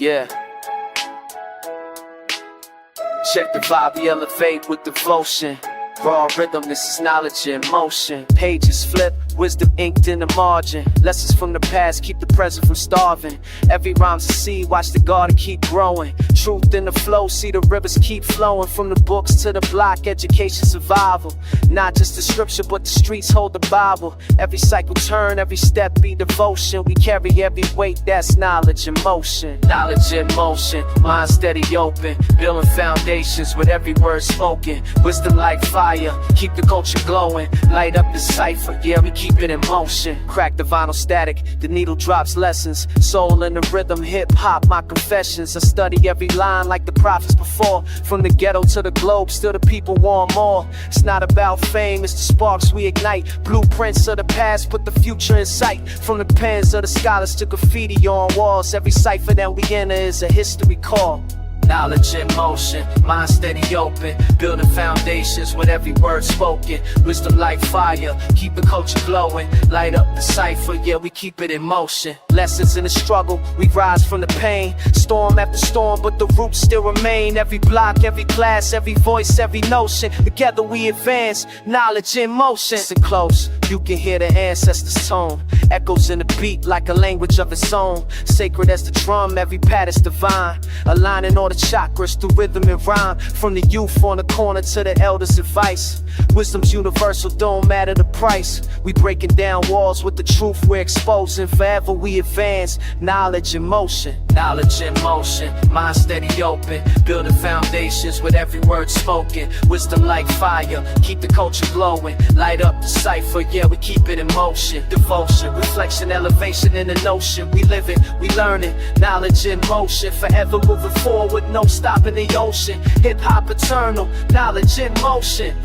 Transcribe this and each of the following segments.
Yeah. Check the vibe, we elevate with devotion. Raw rhythm, this is knowledge in motion. Pages flip, wisdom inked in the margin. Lessons from the past, keep the present from starving. Every rhyme's a seed, watch the garden keep growing. Truth in the flow, see the rivers keep flowing. From the books to the block, education survival. Not just the scripture, but the streets hold the Bible. Every cycle turn, every step be devotion. We carry every weight, that's knowledge in motion. Knowledge in motion, mind steady open. Building foundations with every word spoken. Wisdom like fire, keep the culture glowing. Light up the cipher, yeah, we keep it in motion. Crack the vinyl static, the needle drops lessons. Soul in the rhythm, hip-hop, my confessions. I study every line like the prophets before. From the ghetto to the globe, still the people want more. It's not about fame, it's the sparks we ignite. Blueprints of the past, put the future in sight. From the pens of the scholars to graffiti on walls. Every cipher that we enter is a history call. Knowledge in motion, mind steady open. Building foundations with every word spoken. Wisdom like fire, keep the culture glowing. Light up the cipher, yeah, we keep it in motion. Lessons in the struggle, we rise from the pain. Storm after storm, but the roots still remain. Every block, every class, every voice, every notion. Together we advance, knowledge in motion. Listen close, you can hear the ancestors' tone. Echoes in the beat like a language of its own. Sacred as the drum, every pad is divine. Aligning all the chakras through rhythm and rhyme. From the youth on the corner to the elders' advice. Wisdom's universal, don't matter the price. We breaking down walls with the truth we're exposing. Forever we advance, knowledge in motion. Knowledge in motion, mind steady open. Building foundations with every word spoken. Wisdom like fire, keep the culture glowing. Light up the cipher, yeah, we keep it in motion. Devotion, reflection, elevation in the notion. We live it, we learn it, knowledge in motion. Forever moving forward, no stop in the ocean. Hip-hop eternal, knowledge in motion.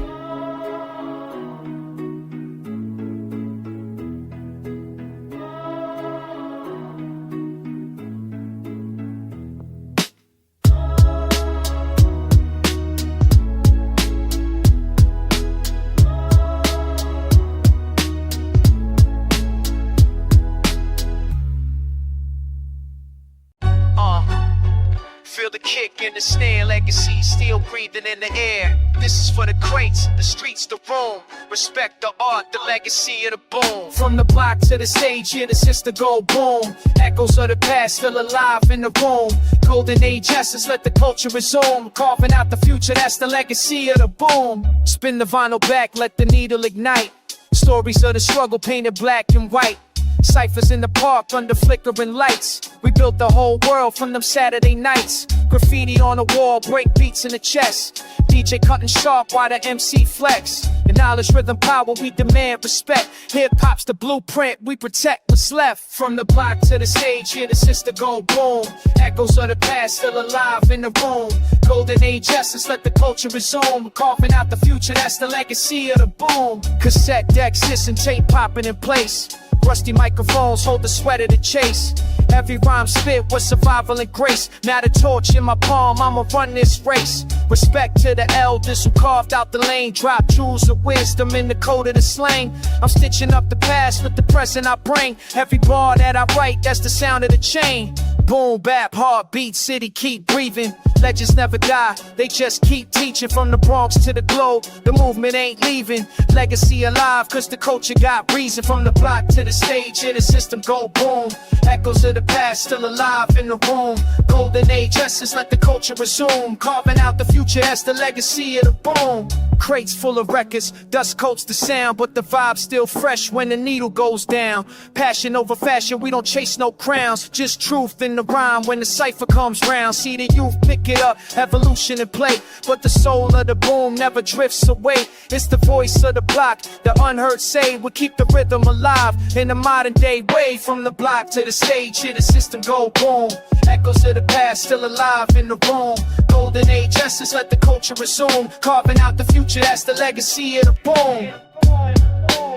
Feel the kick in the snare, legacy still breathing in the air. This is for the crates, the streets, the room. Respect the art, the legacy of the boom. From the block to the stage, here the sister go boom. Echoes of the past still alive in the room. Golden age essence, let the culture resume. Carving out the future, that's the legacy of the boom. Spin the vinyl back, let the needle ignite. Stories of the struggle painted black and white. Ciphers in the park under flickering lights. We built the whole world from them Saturday nights. Graffiti on the wall, break beats in the chest. DJ cutting sharp while the MC flex. The knowledge, rhythm, power, we demand respect. Hip-hop's the blueprint, we protect what's left. From the block to the stage, here the sister go boom. Echoes of the past still alive in the room. Golden age essence, let the culture resume. Carving out the future, that's the legacy of the boom. Cassette decks, listen, tape popping in place. Rusty microphones hold the sweat of the chase. Every rhyme spit was survival and grace. Now the torch in my palm, I'ma run this race. Respect to the elders who carved out the lane. Drop jewels of wisdom in the code of the slang. I'm stitching up the past with the present I bring. Every bar that I write, that's the sound of the chain. Boom bap, heartbeat, city keep breathing. Legends never die, they just keep teaching. From the Bronx to the globe, the movement ain't leaving. Legacy alive, cause the culture got reason. From the block to the stage, here the system go boom. Echoes of the past still alive in the room. Golden age essence, let the culture resume. Carving out the future, that's the legacy of the boom. Crates full of records, dust coats the sound, but the vibe's still fresh when the needle goes down. Passion over fashion, we don't chase no crowns. Just truth in the rhyme when the cipher comes round. See the youth pick it up, evolution in play. But the soul of the boom never drifts away. It's the voice of the block, the unheard say will keep the rhythm alive in the modern day way. From the block to the stage, here the system go boom. Echoes of the past still alive in the room. Golden age essence, let the culture resume. Carving out the future, that's the legacy of the boom.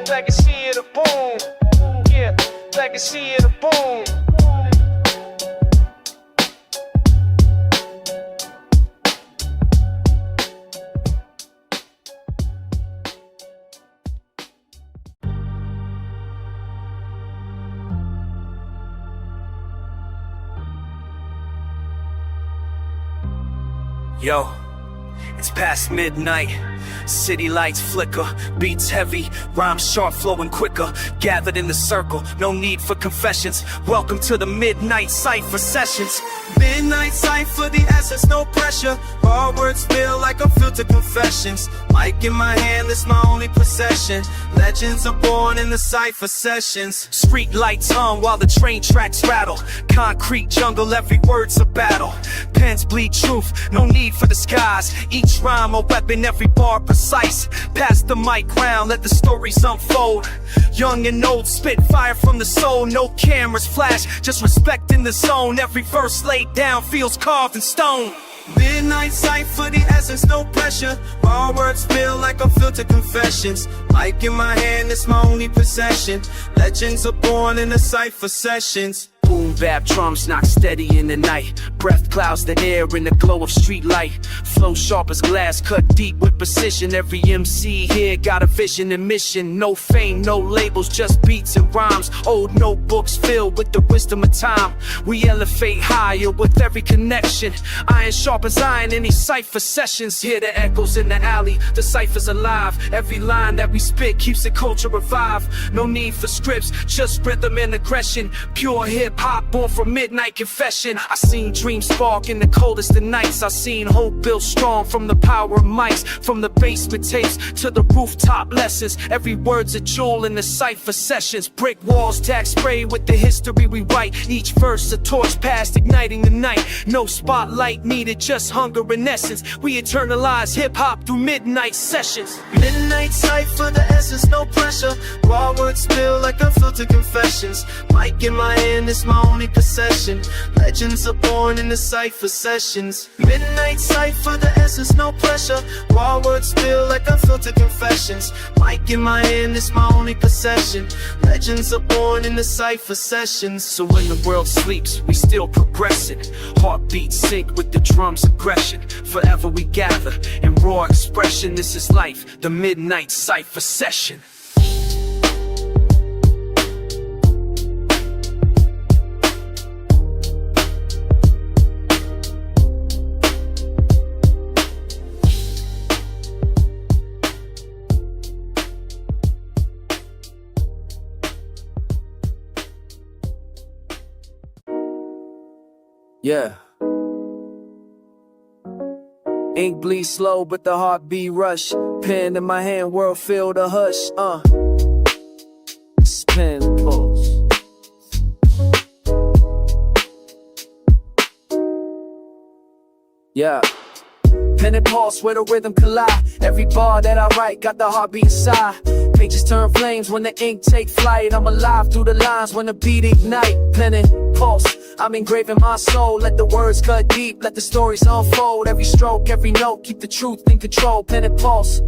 Legacy of the boom. Yeah, legacy of the boom. Yo, it's past midnight. City lights flicker, beats heavy, rhymes sharp, flowing quicker. Gathered in the circle, no need for confessions. Welcome to the Midnight Cypher Sessions. Midnight Cypher, the essence, no pressure. Raw words feel like a filter confessions. Mic in my hand, it's my only possession. Legends are born in the Cypher Sessions. Street lights on while the train tracks rattle. Concrete jungle, every word's a battle. Pens bleed truth, no need for disguise. Each rhyme a weapon, every bar precise. Pass the mic round, let the stories unfold. Young and old, spit fire from the soul. No cameras flash, just respect in the zone. Every verse laid down feels carved in stone. Midnight Cypher, the essence, no pressure. Raw words feel like a filter confessions. Mic in my hand, it's my only possession. Legends are born in the Cypher Sessions. Boom bap drums knock steady in the night. Breath clouds the air in the glow of street light. Flow sharp as glass, cut deep with precision. Every MC here got a vision and mission. No fame, no labels, just beats and rhymes. Old notebooks filled with the wisdom of time. We elevate higher with every connection. Iron sharp as iron in these Cypher Sessions. Hear the echoes in the alley, the cypher's alive. Every line that we spit keeps the culture alive. No need for scripts, just rhythm and aggression. Pure hip-hop born from midnight confession. I seen dreams spark in the coldest of nights. I seen hope built strong from the power of mics. From the basement tapes to the rooftop lessons. Every word's a jewel in the Cypher Sessions. Brick walls, tag spray with the history we write. Each verse a torch past igniting the night. No spotlight needed, just hunger in essence. We eternalize hip-hop through Midnight Sessions. Midnight Cypher, the essence, no pressure. Raw words spill like a filter confessions. Mic in my hand, it's my only possession. Legends are born in the Cypher Sessions. Midnight Cypher, the essence, no pressure. Raw words feel like a filter confessions. Mic in my hand, it's my only possession. Legends are born in the Cypher Sessions. So when the world sleeps, we still progressing. Heartbeats sync with the drum's aggression. Forever we gather in raw expression. This is life, the Midnight Cypher Session. Yeah. Ink bleed slow, but the heartbeat rush. Pen in my hand, world filled a hush. Spin pulse. Yeah. Pen and pulse where the rhythm collide. Every bar that I write got the heartbeat inside. Pages turn flames when the ink take flight. I'm alive through the lines when the beat ignite. Pen and pulse, I'm engraving my soul. Let the words cut deep, let the stories unfold. Every stroke, every note, keep the truth in control. Pen and pulse,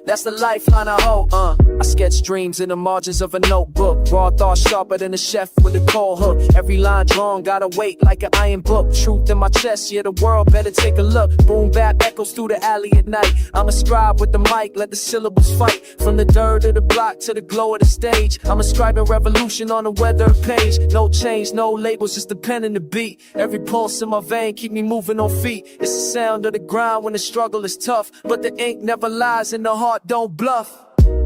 that's the lifeline I hold. I sketch dreams in the margins of a notebook. Raw thoughts sharper than a chef with a cold hook. Every line drawn gotta wait like an iron book. Truth in my chest, yeah, the world better take a look. Boom bap echoes through the alley at night. I'm a scribe with the mic, let the syllables fight. From the dirt of the block to the glow of the stage. I'm ascribing revolution on a weathered page. No change, no labels, just the pen and the beat. Every pulse in my vein keep me moving on feet. It's the sound of the grind when the struggle is tough. But the ink never lies and the heart don't bluff.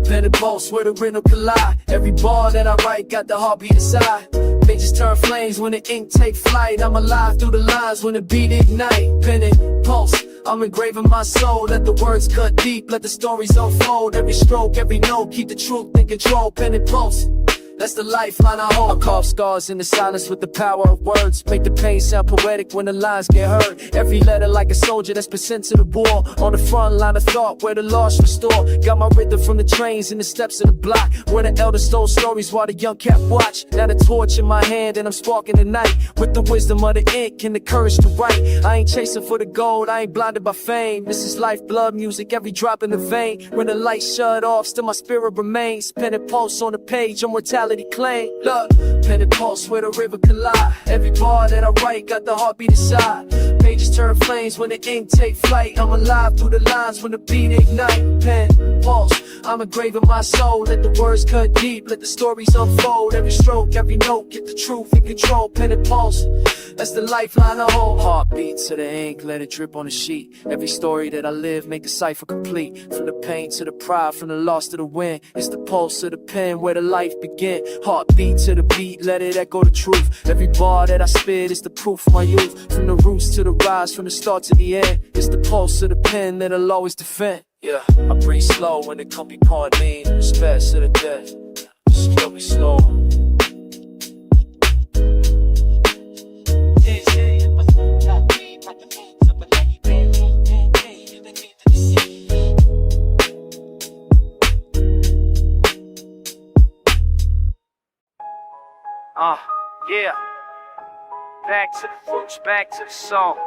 Pen and pulse where the rhythm collide. Every bar that I write got the heartbeat inside. Pages turn flames when the ink take flight. I'm alive through the lines when the beat ignite. Pen and pulse, I'm engraving my soul. Let the words cut deep, let the stories unfold. Every stroke, every note, keep the truth in control. Pen and pulse, that's the lifeline I hold. I carve scars in the silence with the power of words. Make the pain sound poetic when the lines get heard. Every letter like a soldier that's been sent to the war. On the front line of thought where the lost restore. Got my rhythm from the trains and the steps of the block. Where the elders told stories while the young cat watch. Now the torch in my hand and I'm sparking the night. With the wisdom of the ink and the courage to write. I ain't chasing for the gold, I ain't blinded by fame. This is lifeblood music, every drop in the vein. When the lights shut off, still my spirit remains. Pen and pulse on the page, immortality claim. Look, pen and pulse where the river collide. Every bar that I write got the heartbeat inside. Pages turn flames when the ink take flight. I'm alive through the lines when the beat ignite. Pen, pulse, I'm engraving my soul, let the words cut deep, let the stories unfold. Every stroke, every note, get the truth in control. Pen and pulse, that's the lifeline I hold. Heartbeat to the ink, let it drip on the sheet. Every story that I live, make the cipher complete. From the pain to the pride, from the loss to the win. It's the pulse of the pen where the life begin. Heartbeat to the beat, let it echo the truth. Every bar that I spit is the proof of my youth. From the roots to the rise, from the start to the end. It's the pulse of the pen that I'll always defend. Yeah, I breathe slow when it come upon me. Respect to the death, still be slow. Yeah. Back to the roots, back to the song.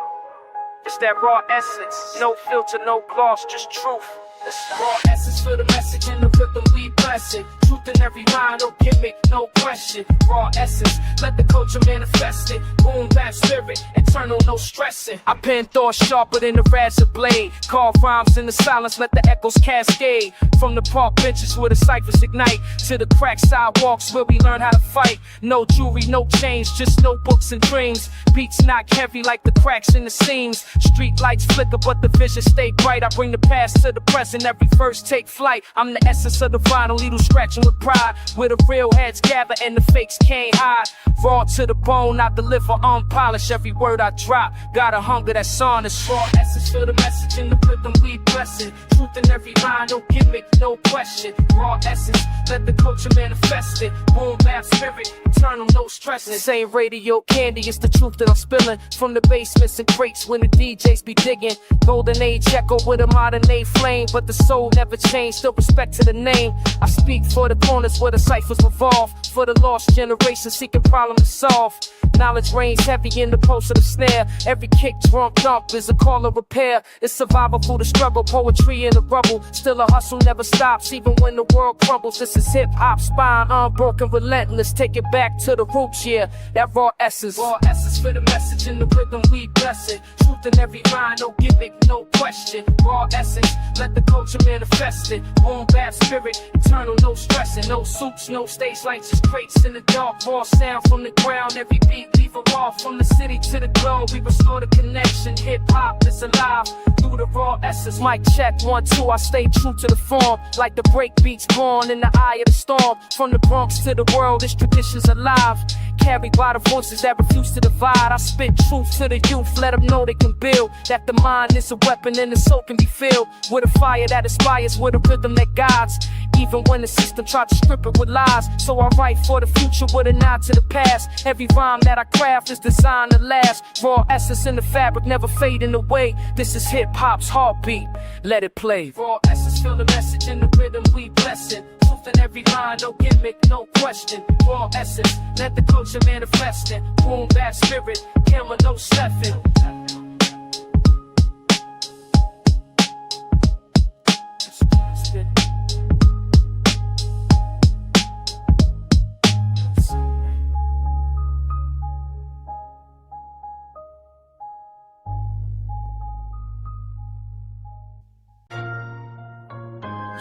It's that raw essence, no filter, no gloss, just truth. This raw essence for the message and the rhythm we bless it. Truth in every line, no gimmick, no question. Raw essence, let the culture manifest it. Boom bap spirit, eternal, no stressing. I pen thoughts sharper than the razor blade. Carve rhymes in the silence, let the echoes cascade. From the park benches where the ciphers ignite, to the cracked sidewalks where we learn how to fight. No jewelry, no chains, just notebooks and dreams. Beats knock heavy like the cracks in the seams. Street lights flicker but the vision stay bright. I bring the past to the present, every verse take flight. I'm the essence of the vinyl, needle scratching with pride. Where the real heads gather and the fakes can't hide. Raw to the bone, I deliver unpolished. Every word I drop, got a hunger that's honest. Raw essence for the message and the rhythm we bless it. Truth in every line, no gimmick, no question. Raw essence, let the culture manifest it. Boom bap spirit, eternal, no stressing. This ain't radio candy, it's the truth that I'm spilling. From the basements and crates when the DJs be digging. Golden age echo with a modern day flame, but the soul never changed, still respect to the name. I speak for the corners where the ciphers revolve. For the lost generation seeking problem to solve. Knowledge reigns heavy in the pulse of the snare. Every kick, drum, thump is a call of repair. It's survival through the struggle, poetry in the rubble. Still a hustle never stops, even when the world crumbles. This is hip-hop, spine unbroken, relentless. Take it back to the roots, yeah, that raw essence. Raw essence for the message and the rhythm we bless it. Truth in every line, no gimmick, no question. Raw essence, let the culture manifest it. Boom bap spirit, eternal, no stressing. No suits, no stage lights, just crates in the dark. Raw sound from the ground, every beat leave a raw. From the city to the globe, we restore the connection. Hip-hop is alive through the raw essence. Mic check, 1, 2, I stay true to the form. Like the break beats born in the eye of the storm. From the Bronx to the world, this tradition's alive. Carried by the voices that refuse to divide. I spit truth to the youth, let them know they can build. That the mind is a weapon and the soul can be filled with a fire that inspires, with a rhythm that guides. Even when the system tried to strip it with lies. So I write for the future with a nod to the past. Every rhyme that I craft is designed to last. Raw essence in the fabric, never fading away. This is hip-hop's heartbeat, let it play. Raw essence, feel the message in the rhythm we bless it. Truth in every line, no gimmick, no question. Raw essence, let the culture manifest it. Boom bap spirit, camera no stepping.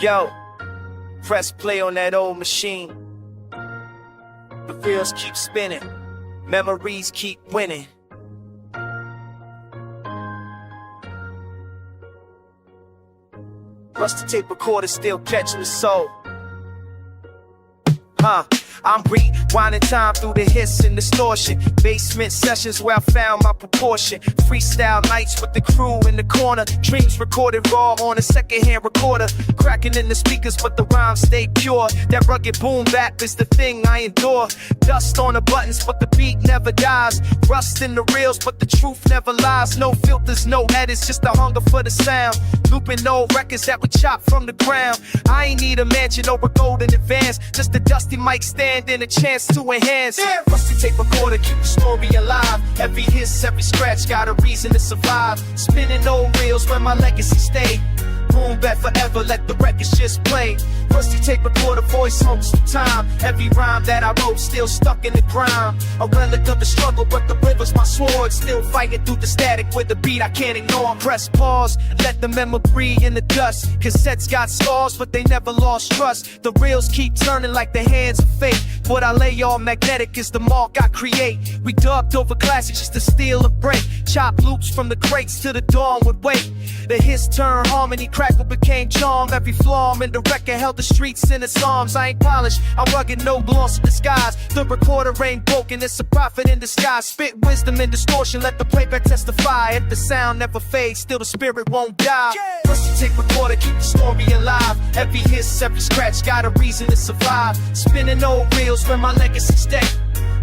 Yo, press play on that old machine. The wheels keep spinning, memories keep winning. Rusty tape recorder still catching the soul. I'm rewinding time through the hiss and distortion. Basement sessions where I found my proportion. Freestyle nights with the crew in the corner. Dreams recorded raw on a secondhand recorder. Cracking in the speakers but the rhymes stay pure. That rugged boom bap is the thing I endure. Dust on the buttons but the beat never dies. Rust in the reels but the truth never lies. No filters, no edits, just the hunger for the sound. Looping old records that we chop from the ground. I ain't need a mansion or a golden advance. Just a dusty mic stand and a chance to enhance. Yeah. Rusty tape recorder, keep the story alive. Every hiss, every scratch, got a reason to survive. Spinning old reels where my legacy stay. Boom bap forever, let the records just play. Rusty tape recorder, voice holds the time. Every rhyme that I wrote still stuck in the ground. A relic of the struggle, but the river's my sword. Still fighting through the static with the beat I can't ignore. Press pause, let the memory in the dust. Cassettes got scars, but they never lost trust. The reels keep turning like the hands of fate. What I lay on magnetic is the mark I create. We dubbed over classics just to steal a break. Chop loops from the crates to the dawn would wait. The hiss turned harmony, crackle became charm. Every flaw in the record held the streets in its arms. I ain't polished, I'm rugged, no gloss in disguise. The recorder ain't broken, it's a prophet in disguise. Spit wisdom and distortion, let the playback testify. If the sound never fades, still the spirit won't die. First you take recorder, keep the story alive. Every hiss, every scratch, got a reason to survive. Spinning old reels where my legacy stay.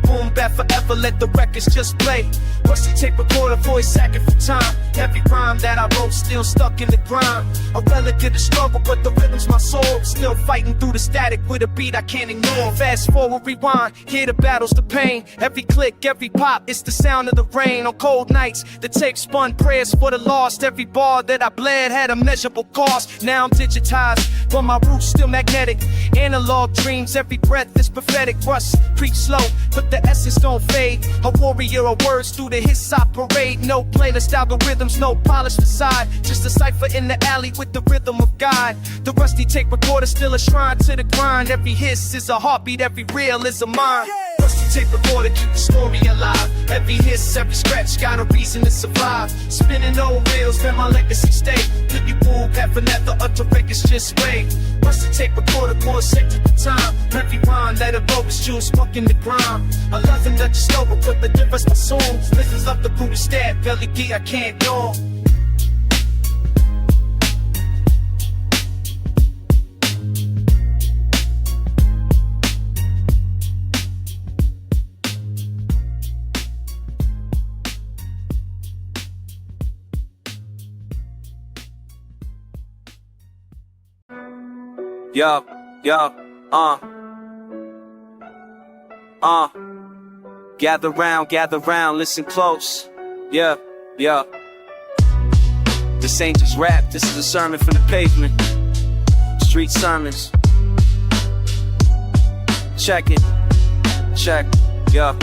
Boom bap forever, let the records just play. Rusty tape recorder, voice sacking for time. Every rhyme that I wrote still stuck in the grind. A relic of the struggle, but the rhythm's my soul. Still fighting through the static with a beat I can't ignore. Fast forward, rewind, hear the battles, the pain. Every click, every pop, it's the sound of the rain. On cold nights, the tape spun prayers for the lost. Every bar that I bled had a measurable cost. Now I'm digitized, but my roots still magnetic. Analog dreams, every breath is prophetic. Rust creeps slow, but the essence don't fade. A warrior of words through the hits I parade. No playlist algorithms, no polished facade. Just a cipher in the alley with the rhythm of God. The rusty tape recorder still a shrine to the grind. Every hiss is a heartbeat, every reel is a mind. Rusty tape recorder, keep the story alive. Every hiss, every scratch, got a reason to survive. Spinning old reels, where my legacy stay. Could you move, have another utter records just wait. Rusty tape recorder, more sacred the time. Every rhyme, let it roll, it's jewels stuck in the ground. I love and let you slow, but put the difference my soul. Listens up the brutal stab, belly gear, I can't go. Yo, gather round, listen close. Yeah. This ain't just rap, this is a sermon from the pavement. Street sermons. Check, yeah.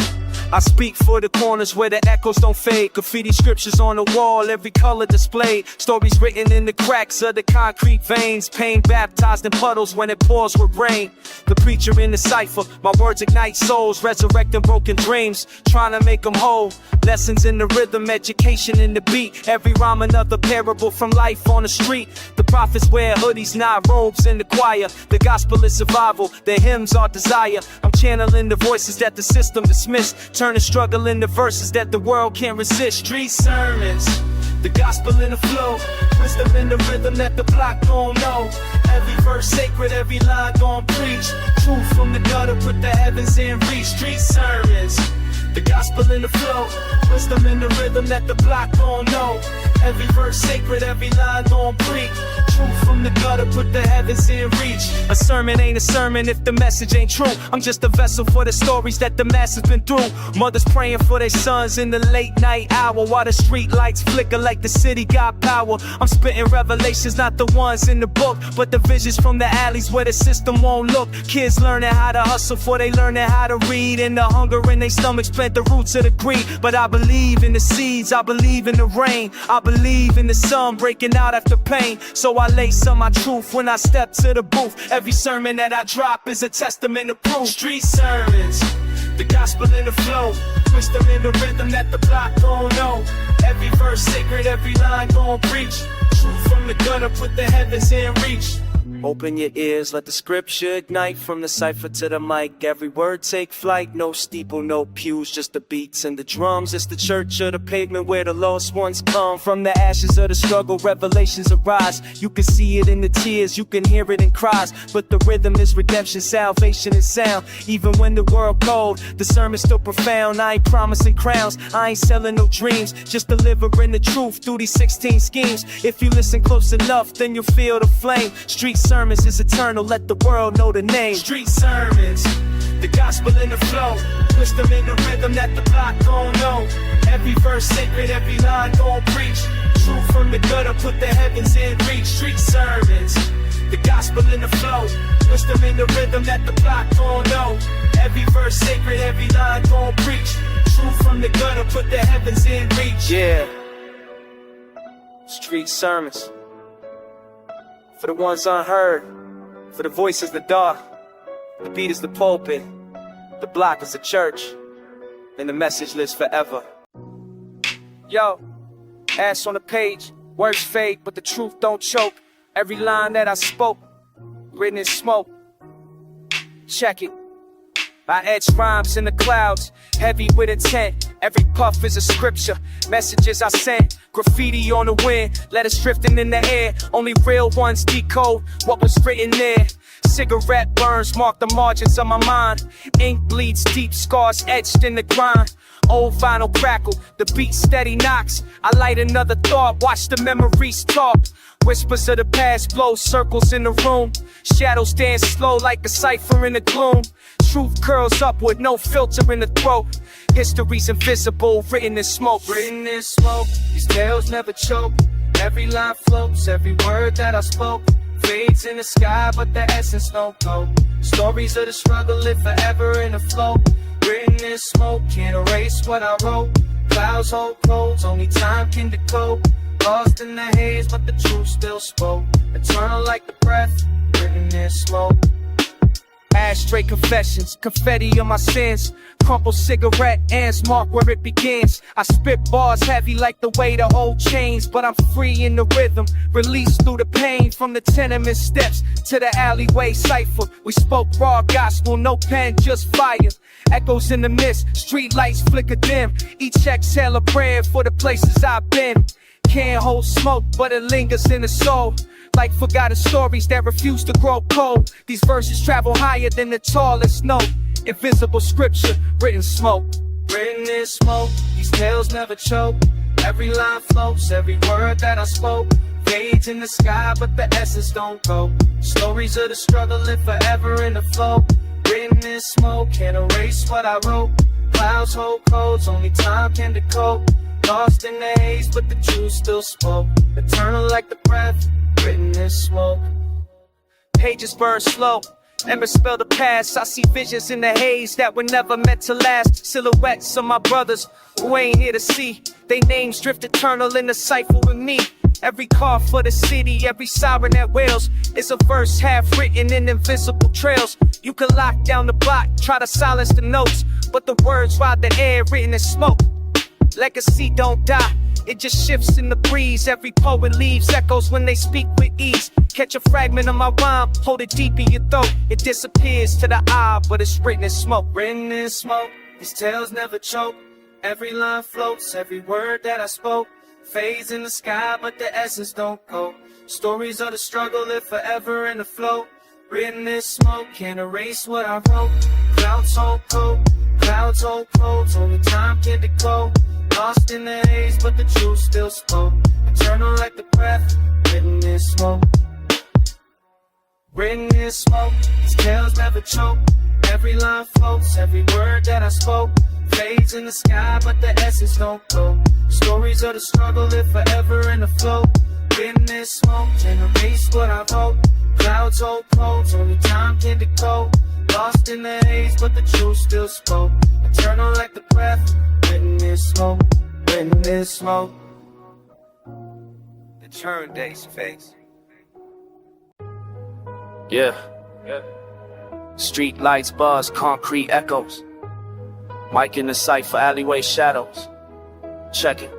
I speak for the corners where the echoes don't fade. Graffiti scriptures on the wall, every color displayed. Stories written in the cracks of the concrete veins. Pain baptized in puddles when it pours with rain. The preacher in the cipher, my words ignite souls. Resurrecting broken dreams, trying to make them whole. Lessons in the rhythm, education in the beat. Every rhyme another parable from life on the street. The prophets wear hoodies, not robes in the choir. The gospel is survival, the hymns are desire. I'm channeling the voices that the system dismissed. Turning struggle into verses that the world can't resist. Street sermons, the gospel in the flow. Wisdom in the rhythm that the block gon' know. Every verse sacred, every line gon' preach. Truth from the gutter, put the heavens in reach. Street sermons, the gospel in the flow. Wisdom in the rhythm that the block gon' know. Every verse sacred, every line gon' preach. Truth from the gutter, put the heavens in reach. A sermon ain't a sermon if the message ain't true. I'm just a vessel for the stories that the masses been through. Mothers praying for their sons in the late night hour, while the street lights flicker like the city got power. I'm spitting revelations, not the ones in the book, but the visions from the alleys where the system won't look. Kids learning how to hustle before they learning how to read. And the hunger in their stomachs plant the roots of the greed. But I believe in the seeds, I believe in the rain, I believe in the sun breaking out after pain. So I lace on my truth when I step to the booth. Every sermon that I drop is a testament of proof. Street sermons, the gospel in the flow. Wisdom in the rhythm that the block gon' know. Every verse sacred, every line gon' preach. Truth from the gutter, put the heavens in reach. Open your ears, let the scripture ignite. From the cipher to the mic, every word take flight. No steeple, no pews, just the beats and the drums. It's the church of the pavement where the lost ones come. From the ashes of the struggle, revelations arise. You can see it in the tears, you can hear it in cries. But the rhythm is redemption, salvation is sound. Even when the world cold, the sermon's still profound. I ain't promising crowns, I ain't selling no dreams, just delivering the truth through these 16 schemes. If you listen close enough, then you'll feel the flame. Street sermons is eternal, let the world know the name. Street sermons, the gospel in the flow. Wisdom in the rhythm that the block gon' know. Every verse sacred, every line gon' preach. Truth from the gutter, put the heavens in reach. Street sermons, the gospel in the flow. Wisdom in the rhythm that the block gon' know. Every verse sacred, every line gon' preach. Truth from the gutter, put the heavens in reach. Yeah, street sermons. For the ones unheard, for the voices the dark, the beat is the pulpit, the block is the church, and the message lives forever. Yo, ass on the page, words fade, but the truth don't choke. Every line that I spoke, written in smoke. Check it. I etch rhymes in the clouds, heavy with intent. Every puff is a scripture, messages I sent. Graffiti on the wind, letters drifting in the air. Only real ones decode what was written there. Cigarette burns mark the margins of my mind. Ink bleeds deep, scars etched in the grind. Old vinyl crackle, the beat steady knocks. I light another thought, watch the memories talk. Whispers of the past blow circles in the room. Shadows dance slow like a cipher in the gloom. Truth curls upward, no filter in the throat. History's invisible, written in smoke. Written in smoke, these tales never choke. Every line floats, every word that I spoke fades in the sky, but the essence don't go. Stories of the struggle live forever in the flow. Written in smoke, can't erase what I wrote. Clouds hold codes, only time can decode. Lost in the haze, but the truth still spoke. Eternal like the breath, written in smoke. Ashtray confessions, confetti on my sins. Crumpled cigarette ends mark where it begins. I spit bars heavy like the weight of old chains, but I'm free in the rhythm, released through the pain. From the tenement steps to the alleyway cipher, we spoke raw gospel, no pen, just fire. Echoes in the mist, street lights flicker dim. Each exhale a prayer for the places I've been. Can't hold smoke, but it lingers in the soul. Like forgotten stories that refuse to grow cold. These verses travel higher than the tallest note. Invisible scripture, written smoke. Written in smoke, these tales never choke. Every line floats, every word that I spoke fades in the sky, but the essence don't go. Stories of the struggle live forever in the flow. Written in smoke, can't erase what I wrote. Clouds hold codes, only time can decode. Lost in the haze, but the truth still spoke. Eternal like the breath, written in smoke. Pages burn slow, embers spell the past. I see visions in the haze that were never meant to last. Silhouettes of my brothers who ain't here to see. They names drift eternal in the cipher with me. Every car for the city, every siren that wails is a verse half written in invisible trails. You can lock down the block, try to silence the notes, but the words ride the air, written in smoke. Legacy don't die, it just shifts in the breeze. Every poet leaves echoes when they speak with ease. Catch a fragment of my rhyme, hold it deep in your throat. It disappears to the eye, but it's written in smoke. Written in smoke, these tales never choke. Every line floats, every word that I spoke fades in the sky, but the essence don't go. Stories of the struggle live forever in the flow. Written in smoke, can't erase what I wrote. Clouds hold cold, clouds hold codes, only time can decode. Lost in the haze, but the truth still spoke. Eternal like the breath, written in smoke. Written in smoke, these tales never choke. Every line floats, every word that I spoke fades in the sky, but the essence don't go. Stories of the struggle live forever in the flow. Written in smoke, can't erase what I wrote. Clouds hold codes, only time can decode. Lost in the haze, but the truth still spoke. Eternal like the breath, written in smoke, written in smoke. The turn days face. Yeah. Street lights buzz, concrete echoes. Mic in the cipher, alleyway shadows. Check it.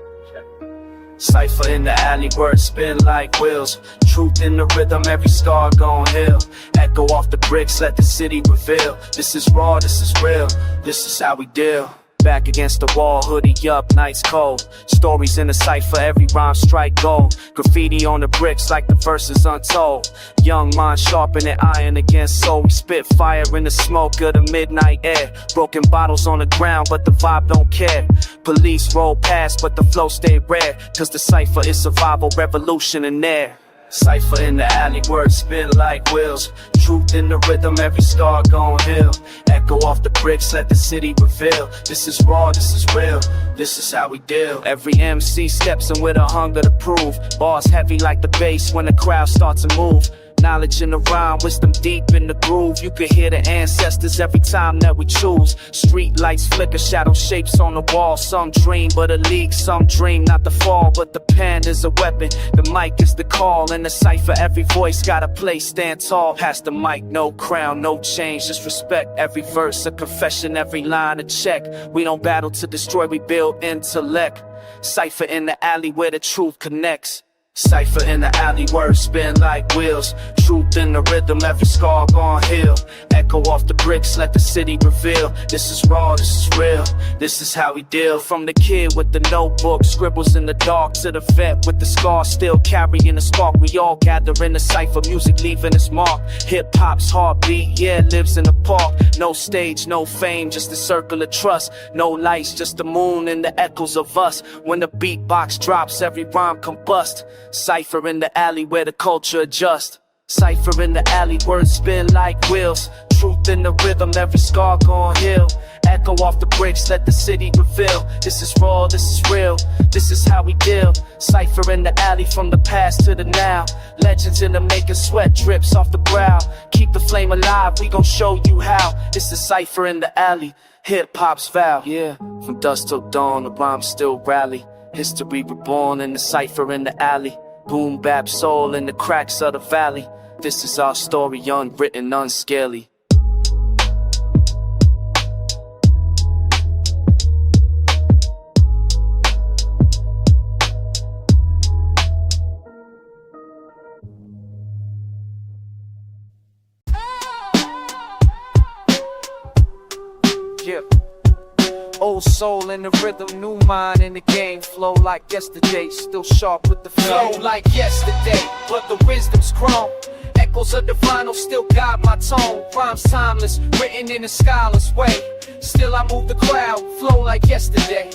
Cipher in the alley, words spin like wheels. Truth in the rhythm, every scar gon' heal. Echo off the bricks, let the city reveal. This is raw, this is real, this is how we deal. Back against the wall, hoodie up, nights cold. Stories in the cipher, every rhyme strike gold. Graffiti on the bricks like the verses untold. Young mind sharpening iron against soul. We spit fire in the smoke of the midnight air. Broken bottles on the ground, but the vibe don't care. Police roll past, but the flow stay rare. Cause the cipher is survival, revolution in there. Cipher in the alley, words spin like wheels. Truth in the rhythm, every scar gon' heal. Echo off the bricks, let the city reveal. This is raw, this is real, this is how we deal. Every MC steps in with a hunger to prove. Bars heavy like the bass when the crowd starts to move. Knowledge in the rhyme, wisdom deep in the groove. You can hear the ancestors every time that we choose. Street lights flicker, shadow shapes on the wall. Some dream but a leak, some dream not the fall. But the pen is a weapon, the mic is the call. In the cipher every voice got a place, stand tall. Pass the mic, no crown, no change, just respect. Every verse a confession, every line a check. We don't battle to destroy, we build intellect. Cipher in the alley where the truth connects. Cipher in the alley, words spin like wheels. Truth in the rhythm, every scar gone heal. Echo off the bricks, let the city reveal. This is raw, this is real, this is how we deal. From the kid with the notebook, scribbles in the dark, to the vet with the scar still carrying the spark. We all gather in the cipher, music leaving its mark. Hip-hop's heartbeat, yeah, lives in the park. No stage, no fame, just a circle of trust. No lights, just the moon and the echoes of us. When the beatbox drops, every rhyme combust. Cipher in the alley where the culture adjusts. Cipher in the alley, words spin like wheels. Truth in the rhythm, every scar gone heal. Echo off the bricks, let the city reveal. This is raw, this is real, this is how we deal. Cipher in the alley, from the past to the now. Legends in the making, sweat drips off the brow. Keep the flame alive, we gon' show you how. This is Cipher in the alley, hip-hop's vow. Yeah, from dusk till dawn, the rhymes still rally. History reborn in the cipher in the alley. Boom bap soul in the cracks of the valley. This is our story, unwritten, unscaly. Yeah. Old soul in the rhythm, new mind in the game. Flow like yesterday, still sharp with the flow. Flow like yesterday, but the wisdom's grown. Echoes of the vinyl still guide my tone. Rhymes timeless, written in a scholar's way. Still I move the crowd, flow like yesterday.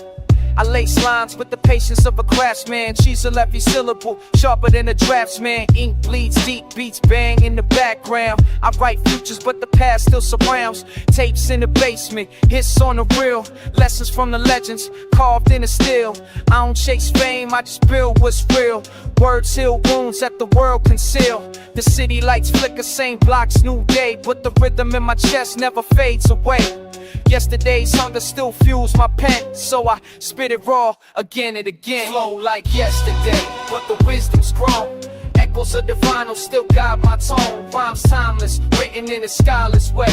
I lace lines with the patience of a craftsman. Chisel every syllable, sharper than a draftsman. Ink bleeds deep, beats bang in the background. I write futures, but the past still surrounds. Tapes in the basement, hits on the reel. Lessons from the legends, carved in the steel. I don't chase fame, I just build what's real. Words heal wounds that the world conceal. The city lights flicker, same blocks, new day. But the rhythm in my chest never fades away. Yesterday's hunger still fuels my pen, so I spit it raw again and again. Flow like yesterday, but the wisdom's grown. Echoes of the vinyl still guide my tone. Rhymes timeless, written in a scholar's way.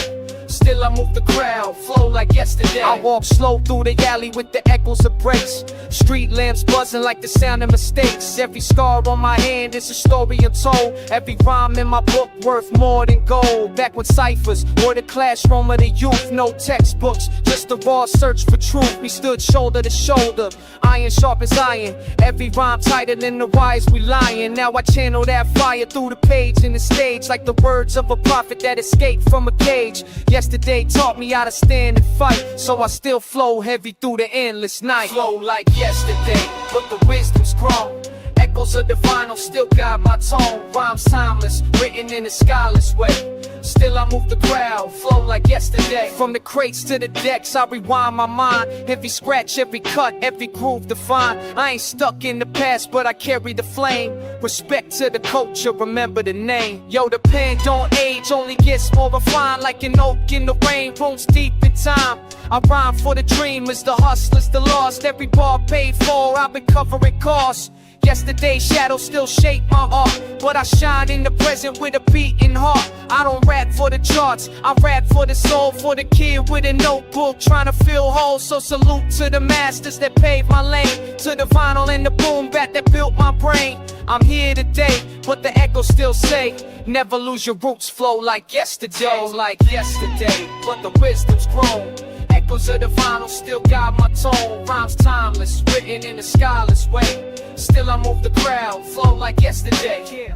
Still I move the crowd, flow like yesterday. I walk slow through the alley with the echoes of breaks. Street lamps buzzing like the sound of mistakes. Every scar on my hand is a story untold. Every rhyme in my book worth more than gold. Back when ciphers were the classroom of the youth. No textbooks, just a raw search for truth. We stood shoulder to shoulder, iron sharp as iron. Every rhyme tighter than the wires we lying. Now I channel that fire through the page and the stage, like the words of a prophet that escaped from a cage. Yesterday taught me how to stand and fight, so I still flow heavy through the endless night. Flow like yesterday, but the wisdom's grown. Echoes of the vinyl still guide my tone. Rhymes timeless, written in a scholar's way. Still I move the crowd, flow like yesterday. From the crates to the decks, I rewind my mind. Every scratch, every cut, every groove defined. I ain't stuck in the past, but I carry the flame. Respect to the culture, remember the name. Yo, the pen don't age, only gets more refined. Like an oak in the rain, roots deep in time. I rhyme for the dreamers, the hustlers, the lost. Every bar paid for, I've been covering costs. Yesterday's shadows still shape my art, but I shine in the present with a beating heart. I don't rap for the charts, I rap for the soul, for the kid with a notebook trying to feel whole. So salute to the masters that paved my lane, to the vinyl and the boom bap that built my brain. I'm here today, but the echoes still say, never lose your roots, flow like yesterday. Flow like yesterday, but the wisdom's grown. Echoes of the vinyl still guide my tone. Rhymes timeless, written in a scholar's way. Still I move the crowd, flow like yesterday.